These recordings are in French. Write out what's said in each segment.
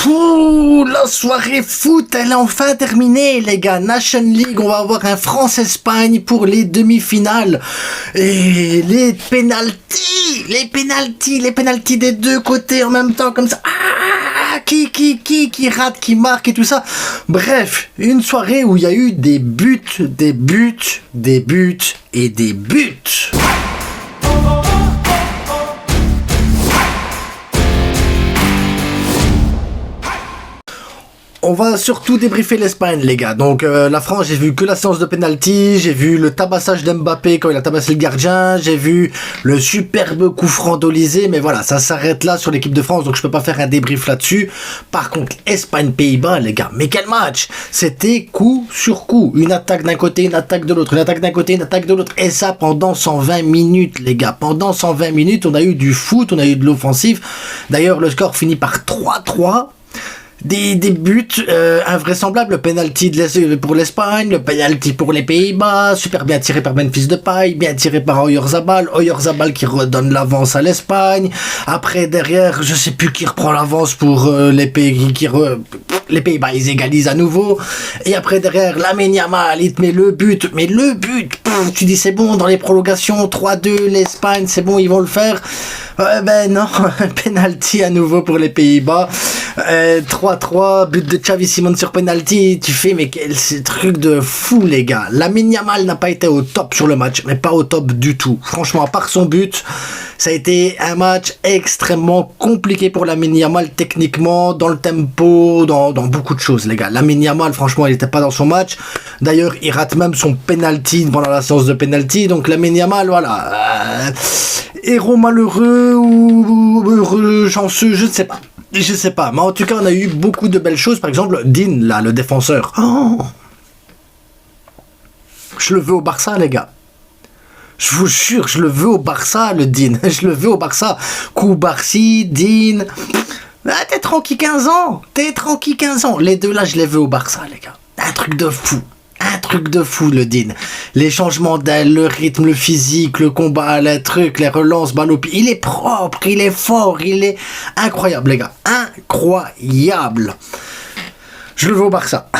Pouh, la soirée foot, elle est enfin terminée, les gars. Nation League, on va avoir un France-Espagne pour les demi-finales. Et les pénaltys des deux côtés en même temps, comme ça. Ah, qui rate, qui marque et tout ça. Bref, une soirée où il y a eu des buts et des buts. On va surtout débriefer l'Espagne, les gars. Donc la France, j'ai vu que la séance de penalty, j'ai vu le tabassage d'Mbappé quand il a tabassé le gardien, j'ai vu le superbe coup franc d'Olysée, mais voilà, ça s'arrête là sur l'équipe de France, donc je peux pas faire un débrief là-dessus. Par contre, Espagne-Pays-Bas, les gars, mais quel match! C'était coup sur coup, une attaque d'un côté, une attaque de l'autre, une attaque d'un côté, une attaque de l'autre, et ça pendant 120 minutes, les gars. Pendant 120 minutes, on a eu du foot, on a eu de l'offensif. D'ailleurs, le score finit par 3-3. Des buts invraisemblables, le penalty pour l'Espagne, le penalty pour les Pays-Bas, super bien tiré par Memphis Depay, bien tiré par Oyarzabal qui redonne l'avance à l'Espagne. Après derrière, je sais plus qui reprend l'avance pour les Pays-Bas, ils égalisent à nouveau. Et après derrière, Lamine Yamal, il te met le but, tu dis c'est bon, dans les prolongations, 3-2, l'Espagne, c'est bon, ils vont le faire. Ben non, penalty à nouveau pour les Pays-Bas. 3-3, but de Xavi Simons sur penalty. Tu fais, mais quel truc de fou, les gars. Lamine Yamal n'a pas été au top sur le match, mais pas au top du tout. Franchement, à part son but, ça a été un match extrêmement compliqué pour Lamine Yamal, techniquement, dans le tempo, dans beaucoup de choses, les gars. Lamine Yamal, franchement, il n'était pas dans son match. D'ailleurs, il rate même son penalty pendant la séance de penalty. Donc Lamine Yamal, voilà. Héros malheureux ou heureux chanceux, je ne sais pas. Je sais pas, mais en tout cas, on a eu beaucoup de belles choses. Par exemple, Dean, là, le défenseur. Oh, je le veux au Barça, les gars. Je vous jure, je le veux au Barça, le Dean. Je le veux au Barça. Koubarsi, Dean. Ah, t'es tranquille 15 ans. Les deux, là, je les veux au Barça, les gars. Un truc de fou, le Dean. Les changements d'aile, le rythme, le physique, le combat, les trucs, les relances, balle au pied. Il est propre, il est fort, il est incroyable, les gars. Incroyable. Je le veux au Barça.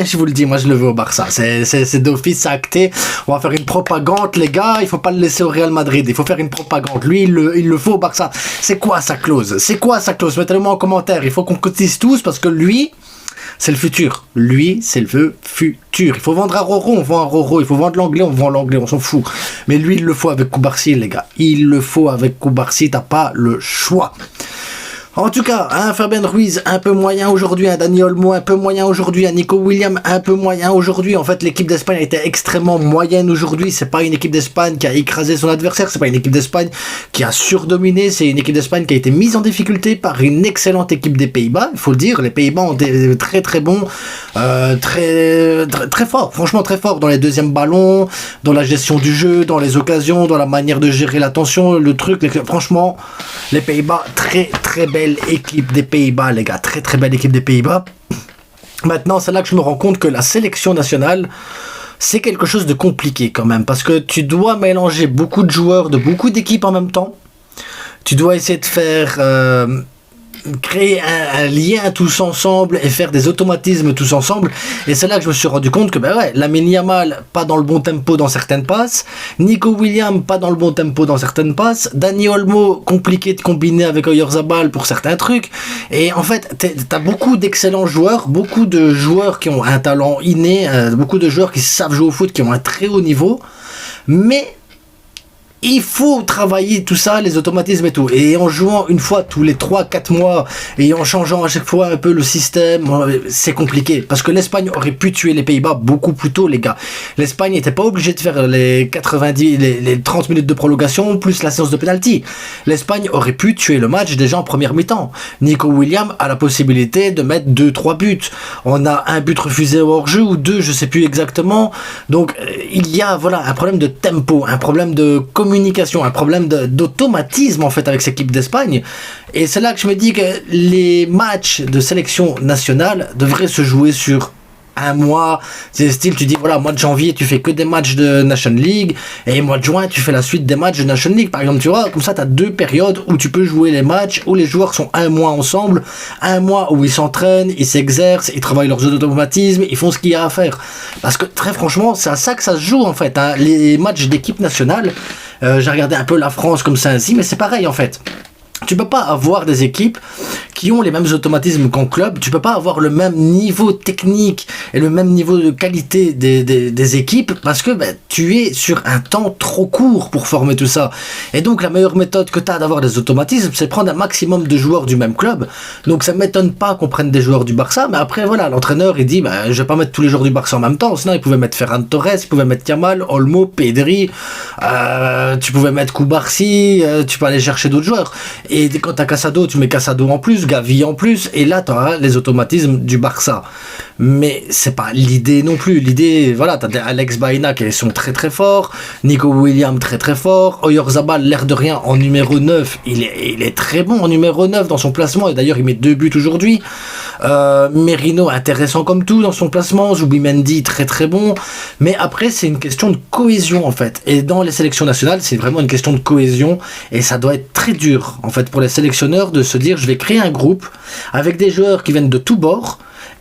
Je vous le dis, moi je le veux au Barça. C'est d'office, c'est acté. On va faire une propagande, les gars. Il faut pas le laisser au Real Madrid. Il faut faire une propagande. Lui, il le faut au Barça. C'est quoi sa clause? Mettez-le moi en commentaire. Il faut qu'on cotise tous parce que lui, c'est le futur. Il faut vendre à Roro, on vend à Roro. Il faut vendre l'anglais, on vend l'anglais, on s'en fout. Mais lui, il le faut avec Koubarsi, les gars. T'as pas le choix. En tout cas, Fabien Ruiz, un peu moyen aujourd'hui, Dani Olmo, un peu moyen aujourd'hui, Nico Williams, un peu moyen aujourd'hui. En fait, l'équipe d'Espagne a été extrêmement moyenne aujourd'hui. C'est pas une équipe d'Espagne qui a écrasé son adversaire, c'est pas une équipe d'Espagne qui a surdominé, c'est une équipe d'Espagne qui a été mise en difficulté par une excellente équipe des Pays-Bas. Il faut le dire, les Pays-Bas ont été très très bons, très forts, franchement très forts dans les deuxièmes ballons, dans la gestion du jeu, dans les occasions, dans la manière de gérer la tension, franchement, les Pays-Bas, très très belle équipe des Pays-Bas, les gars, très très belle équipe des Pays-Bas. Maintenant, c'est là que je me rends compte que la sélection nationale, c'est quelque chose de compliqué quand même, parce que tu dois mélanger beaucoup de joueurs de beaucoup d'équipes en même temps. Tu dois essayer de faire créer un lien tous ensemble et faire des automatismes tous ensemble, et c'est là que je me suis rendu compte que Lamine Yamal pas dans le bon tempo dans certaines passes, Nico Williams pas dans le bon tempo dans certaines passes, Dani Olmo compliqué de combiner avec Oyarzabal pour certains trucs, et en fait t'as beaucoup d'excellents joueurs, beaucoup de joueurs qui ont un talent inné, beaucoup de joueurs qui savent jouer au foot, qui ont un très haut niveau, mais il faut travailler tout ça, les automatismes et tout. Et en jouant une fois tous les 3-4 mois et en changeant à chaque fois un peu le système, c'est compliqué. Parce que l'Espagne aurait pu tuer les Pays-Bas beaucoup plus tôt, les gars. L'Espagne n'était pas obligée de faire les 30 minutes de prolongation plus la séance de penalty. L'Espagne aurait pu tuer le match déjà en première mi-temps. Nico Williams a la possibilité de mettre 2-3 buts. On a un but refusé au hors-jeu ou 2, je sais plus exactement. Donc il y a un problème de tempo, un problème de communication, un problème d'automatisme en fait avec cette équipe d'Espagne, et c'est là que je me dis que les matchs de sélection nationale devraient se jouer sur un mois, c'est style, tu dis voilà, mois de janvier tu fais que des matchs de Nation League et mois de juin tu fais la suite des matchs de Nation League par exemple, tu vois, comme ça tu as 2 périodes où tu peux jouer les matchs où les joueurs sont un mois ensemble, un mois où ils s'entraînent, ils s'exercent, ils travaillent leurs automatismes, ils font ce qu'il y a à faire, parce que très franchement c'est à ça que ça se joue en fait, hein. Les matchs d'équipe nationale, j'ai regardé un peu la France comme ça ainsi, mais c'est pareil en fait. Tu peux pas avoir des équipes qui ont les mêmes automatismes qu'en club, tu peux pas avoir le même niveau technique et le même niveau de qualité des équipes, parce que tu es sur un temps trop court pour former tout ça. Et donc la meilleure méthode que tu as d'avoir des automatismes, c'est prendre un maximum de joueurs du même club. Donc ça m'étonne pas qu'on prenne des joueurs du Barça, mais après voilà, l'entraîneur il dit je vais pas mettre tous les joueurs du Barça en même temps, sinon il pouvait mettre Ferran Torres, il pouvait mettre Yamal, Olmo, Pedri, tu pouvais mettre Koubarsi, tu peux aller chercher d'autres joueurs. Et quand t'as Casado, tu mets Casado en plus, Gavi en plus, et là t'auras les automatismes du Barça. Mais c'est pas l'idée non plus. L'idée, voilà, t'as Alex Baena qui sont très très forts, Nico Williams très très fort, Oyarzabal, l'air de rien, en numéro 9, il est très bon en numéro 9 dans son placement, et d'ailleurs il met 2 buts aujourd'hui. Merino intéressant comme tout dans son placement, Zubimendi très très bon, mais après c'est une question de cohésion en fait, et dans les sélections nationales c'est vraiment une question de cohésion, et ça doit être très dur en fait pour les sélectionneurs de se dire je vais créer un groupe avec des joueurs qui viennent de tous bords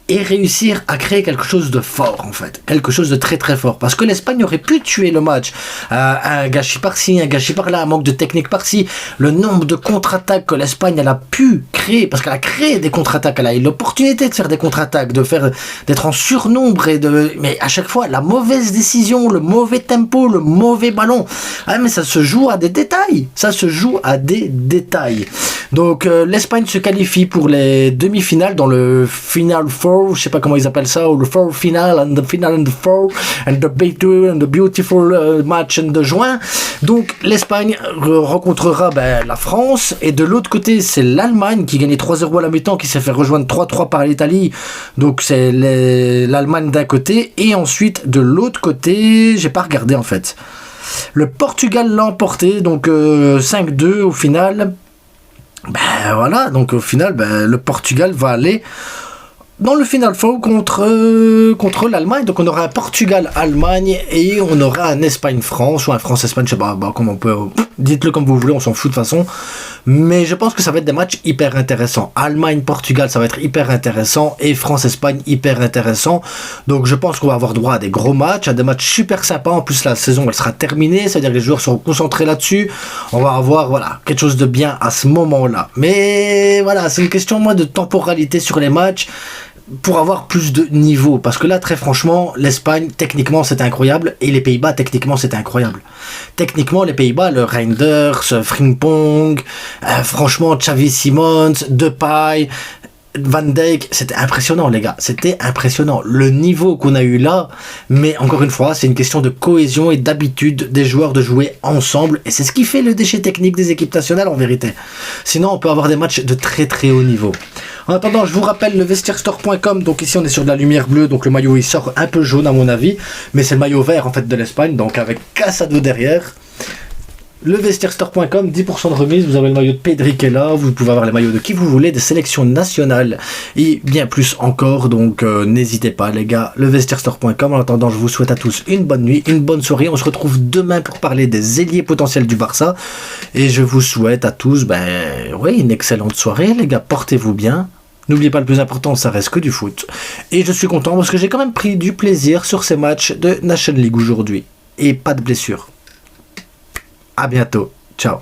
et réussir à créer quelque chose de fort en fait, quelque chose de très très fort, parce que l'Espagne aurait pu tuer le match, un gâchis par-ci, un gâchis par-là, un manque de technique par-ci, le nombre de contre-attaques que l'Espagne elle a pu créer, parce qu'elle a créé des contre-attaques, elle a eu l'opportunité de faire des contre-attaques, d'être en surnombre, mais à chaque fois la mauvaise décision, le mauvais tempo, le mauvais ballon, mais ça se joue à des détails, donc l'Espagne se qualifie pour les demi-finales dans le Final Four, je sais pas comment ils appellent ça, ou le Four Final and the Final and the Four and the Beautiful match de juin. Donc l'Espagne rencontrera la France, et de l'autre côté c'est l'Allemagne qui gagnait 3-0 à la mi-temps, qui s'est fait rejoindre 3-3 par l'Italie, donc c'est l'Allemagne d'un côté, et ensuite de l'autre côté j'ai pas regardé en fait, le Portugal l'a emporté, donc 5-2 au final. Voilà, donc au final le Portugal va aller dans le Final Four contre l'Allemagne. Donc on aura un Portugal-Allemagne et on aura un Espagne-France ou un France-Espagne, je sais pas, comment on peut, dites-le comme vous voulez, on s'en fout de toute façon, mais je pense que ça va être des matchs hyper intéressants. Allemagne-Portugal ça va être hyper intéressant, et France-Espagne hyper intéressant, donc je pense qu'on va avoir droit à des gros matchs, à des matchs super sympas. En plus la saison elle sera terminée, c'est-à-dire que les joueurs seront concentrés là-dessus, on va avoir quelque chose de bien à ce moment-là, mais voilà, c'est une question de temporalité sur les matchs, pour avoir plus de niveau, parce que là très franchement l'Espagne techniquement c'était incroyable, et les Pays-Bas techniquement c'était incroyable. Techniquement les Pays-Bas, le Reinders, Frimpong, franchement Xavi Simons, Depay, Van Dijk, c'était impressionnant les gars, c'était impressionnant le niveau qu'on a eu là, mais encore une fois c'est une question de cohésion et d'habitude des joueurs de jouer ensemble, et c'est ce qui fait le déchet technique des équipes nationales en vérité. Sinon on peut avoir des matchs de très très haut niveau. En attendant, je vous rappelle le vestiairestore.com, donc ici on est sur de la lumière bleue, donc le maillot il sort un peu jaune à mon avis, mais c'est le maillot vert en fait de l'Espagne, donc avec Casado derrière. Le vestiairestore.com, 10% de remise, vous avez le maillot de Pedri qui est là, vous pouvez avoir les maillots de qui vous voulez, des sélections nationales et bien plus encore, donc n'hésitez pas les gars, le vestiairestore.com. En attendant, je vous souhaite à tous une bonne nuit, une bonne soirée, on se retrouve demain pour parler des ailiers potentiels du Barça, et je vous souhaite à tous une excellente soirée les gars, portez-vous bien. N'oubliez pas, le plus important, ça reste que du foot. Et je suis content parce que j'ai quand même pris du plaisir sur ces matchs de Nation League aujourd'hui. Et pas de blessure. À bientôt. Ciao.